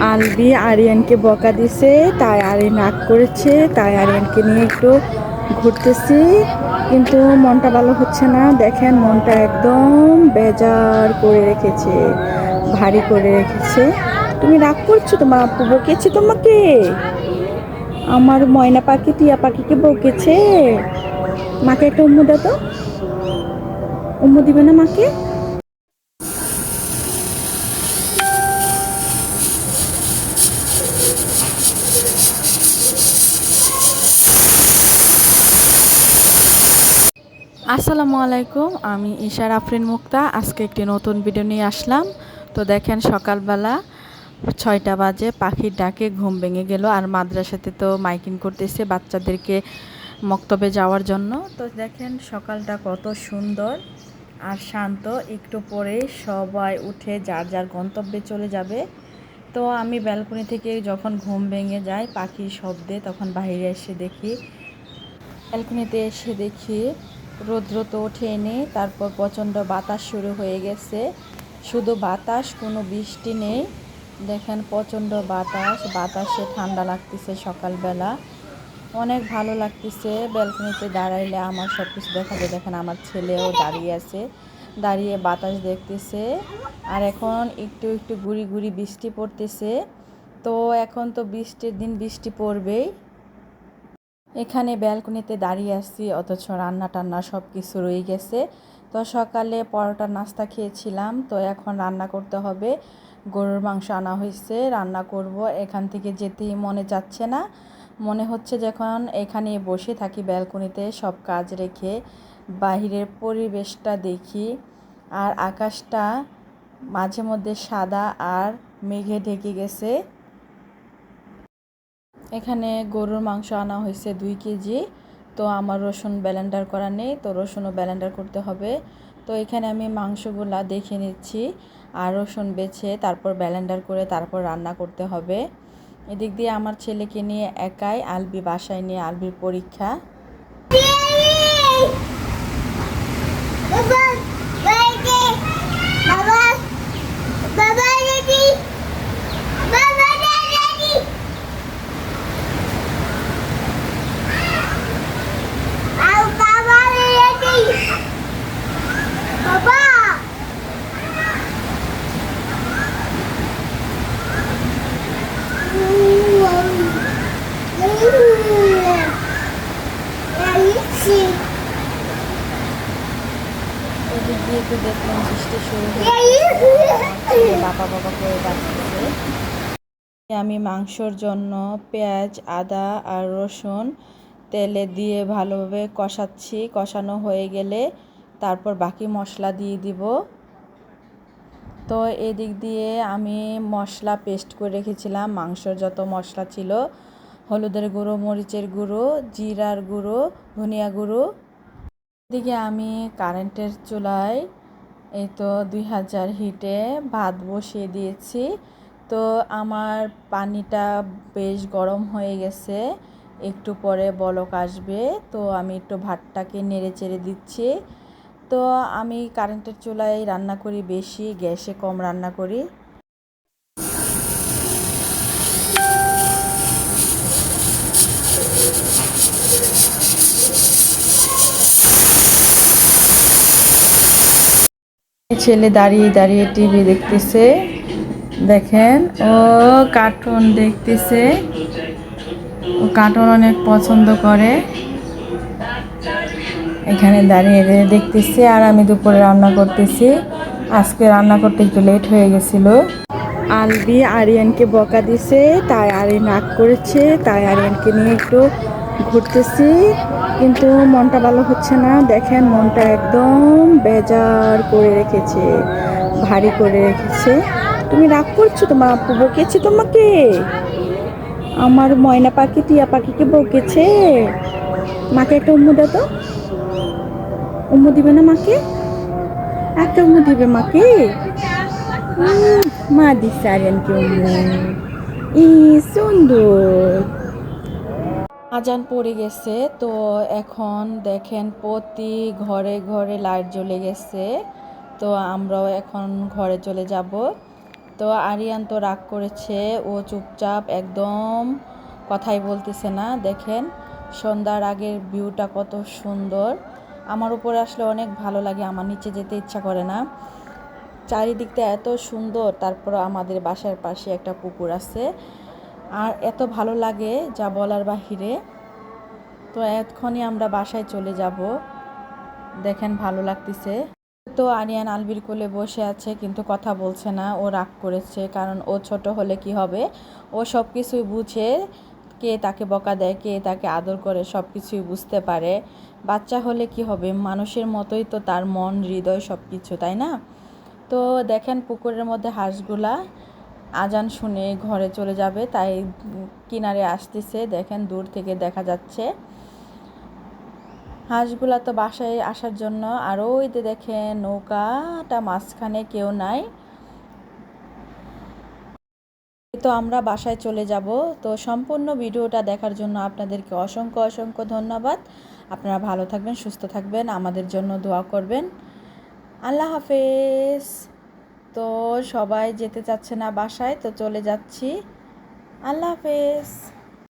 আলবি আরিয়ানকে বকা দিছে, তাই আরিয়ান রাগ করেছে, তাই আরিয়ানকে নিয়ে একটু ঘুরতেছি, কিন্তু মনটা ভালো হচ্ছে না। দেখেন মনটা একদম বেজার করে রেখেছে, ভারী করে রেখেছে। তুমি রাগ করছো? তোমার আপু বকেছে তোমাকে? আমার ময়না পাখি টিয়া পাখিকে বকেছে? মাকে একটা উম্মু দাও তো। উম্মু দিবে না মাকে? আসসালামু আলাইকুম, আমি ইশার আফরিন মুক্তা। আজকে একটি নতুন ভিডিও নিয়ে আসলাম। তো দেখেন সকালবেলা 6টা বাজে, পাখির ডাকে ঘুম ভেঙে গেল। আর মাদ্রাসাতে তো মাইকিং করতেছে বাচ্চাদেরকে মক্তবে যাওয়ার জন্য। তো দেখেন সকালটা কত সুন্দর আর শান্ত। একটু পরে সবাই উঠে যার যার গন্তব্যে চলে যাবে। তো আমি ব্যালকনি থেকে যখন ঘুম ভেঙে যায় পাখির শব্দে, তখন বাইরে এসে দেখি, ব্যালকনিতে এসে দেখি রৌদ্র তো ওঠেনি, তারপর প্রচণ্ড বাতাস শুরু হয়ে গেছে। শুধু বাতাস, কোনো বৃষ্টি নেই। দেখেন প্রচণ্ড বাতাস, বাতাসে ঠান্ডা লাগতেছে। সকালবেলা অনেক ভালো লাগতেছে। ব্যালকনিতে দাঁড়াইলে আমার সব কিছু দেখা যায়। দেখেন আমার ছেলেও দাঁড়িয়ে আছে, দাঁড়িয়ে বাতাস দেখতেছে। আর এখন একটু একটু গুড়ি গুড়ি বৃষ্টি পড়তেছে। তো এখন তো বৃষ্টির দিন, বৃষ্টি পড়বেই। এখানে ব্যালকনিতে দাঁড়িয়ে আছি, অথচ রান্না টান্না সব কিছু রয়ে গেছে। তো সকালে পরোটার নাস্তা খেয়েছিলাম, তো এখন রান্না করতে হবে। গরুর মাংস আনা হয়েছে, রান্না করব। এখান থেকে যেতেই মনে যাচ্ছে না, মনে হচ্ছে যখন এখানে বসে থাকি ব্যালকনিতে সব কাজ রেখে বাহিরের পরিবেশটা দেখি। আর আকাশটা মাঝে মধ্যে সাদা আর মেঘে ঢেকে গেছে। এখানে গরুর মাংস আনা হয়েছে 2 কেজি। তো আমার রসুন ব্লেন্ডার করা নেই, তো রসুনও ব্লেন্ডার করতে হবে। তো এখানে আমি মাংসগুলা দেখে নিচ্ছি, আর রসুন বেছে তারপর ব্লেন্ডার করে তারপর রান্না করতে হবে। এদিক দিয়ে আমার ছেলেকে নিয়ে একাই আলবি বাসায় নিয়ে, আলবির পরীক্ষা। এদিক দিয়ে তো দেখলাম বৃষ্টি শুরু হয়েছে, বাবা বাবা করে ডাকতেছে। আমি মাংসর জন্য পেঁয়াজ, আদা আর রসুন তেলে দিয়ে ভালোভাবে কষাচ্ছি। কষানো হয়ে গেলে তারপর বাকি মশলা দিয়ে দিব। তো এদিক দিয়ে আমি মশলা পেস্ট করে রেখেছিলাম, মাংসর যত মশলা ছিল, হলুদের গুঁড়ো, মরিচের গুঁড়ো, জিরার গুঁড়ো, ধনিয়া গুঁড়ো। এদিকে আমি কারেন্টের চুলায় এই তো 2000 হিটে ভাত বসিয়ে দিয়েছি। তো আমার পানিটা বেশ গরম হয়ে গেছে, একটু পরে বলক আসবে। তো আমি একটু ভাতটাকে নেড়ে চেড়ে দিচ্ছি। তো আমি কারেন্টের চুলায় রান্না করি বেশি, গ্যাসে কম রান্না করি। ছেলে দাঁড়িয়ে দাঁড়িয়ে টিভি দেখতেছে। দেখেন ও কার্টুন দেখতেছে, ও কার্টুন অনেক পছন্দ করে। এখানে দাঁড়িয়ে দেখতেছি, আর আমি দুপুরে রান্না করতেছি। আজকে রান্না করতে একটু লেট হয়ে গেছিল। আলবি আরিয়ানকে বকা দিছে, তাই আরিয়ান রাগ করেছে, তাই আরিয়ানকে নিয়ে একটু ঘুরতেছি, কিন্তু মনটা ভালো হচ্ছে না। দেখেন মনটা একদম বেজার করে রেখেছে, ভারী করে রেখেছে। তুমি রাগ করছো? তোমার আপু বকেছে তোমাকে? আমার ময়না পাখি টিয়া পাখিকে বকেছে? মাকে একটা উম্মু দাও তো। উম্মু দিবে না মাকে? একটা উম্মু দিবে মাকে? মা দিচ্ছে আরিয়ানকে উম্মু। ই সুন্দর। আজান পড়ে গেছে, তো এখন দেখেন প্রতি ঘরে ঘরে লাইট জ্বলে গেছে। তো আমরাও এখন ঘরে চলে যাব। তো আরিয়ান তো রাগ করেছে, ও চুপচাপ একদম কথাই বলতেছে না। দেখেন সন্ধ্যার আগের ভিউটা কত সুন্দর। আমার উপরে আসলে অনেক ভালো লাগে, আমার নিচে যেতে ইচ্ছা করে না। চারিদিকটা এত সুন্দর, তারপর আমাদের বাসার পাশে একটা পুকুর আছে, আর এত ভালো লাগে যা বলার বাহিরে। তো এক্ষুনি আমরা বাসায় চলে যাব। দেখেন ভালো লাগতেছে। তো আরিয়ান আলবির কোলে বসে আছে কিন্তু কথা বলছে না, ও রাগ করেছে, কারণ ও ছোট হলে কি হবে, ও সব কিছুই বুঝে, কে তাকে বকা দেয়, কে তাকে আদর করে, সব কিছুই বুঝতে পারে। বাচ্চা হলে কি হবে, মানুষের মতোই তো তার মন হৃদয় সব কিছু, তাই না? তো দেখেন পুকুরের মধ্যে হাঁসগুলা আজান শুনে ঘরে চলে যাবে, তাই কিনারে আসতেছে। দেখেন দূর থেকে দেখা যাচ্ছে হাঁসগুলা তো বাসায় আসার জন্য। আর ওই যে দেখেন নৌকাটা মাঝখানে কেউ নাই। তো আমরা বাসায় চলে যাব। তো সম্পূর্ণ ভিডিওটা দেখার জন্য আপনাদেরকে অসংখ্য অসংখ্য ধন্যবাদ। আপনারা ভালো থাকবেন, সুস্থ থাকবেন, আমাদের জন্য দোয়া করবেন। আল্লাহ হাফেজ। তো সবাই যেতে চাচ্ছে না বাসায়, তো চলে যাচ্ছি। আল্লাহ হাফেজ।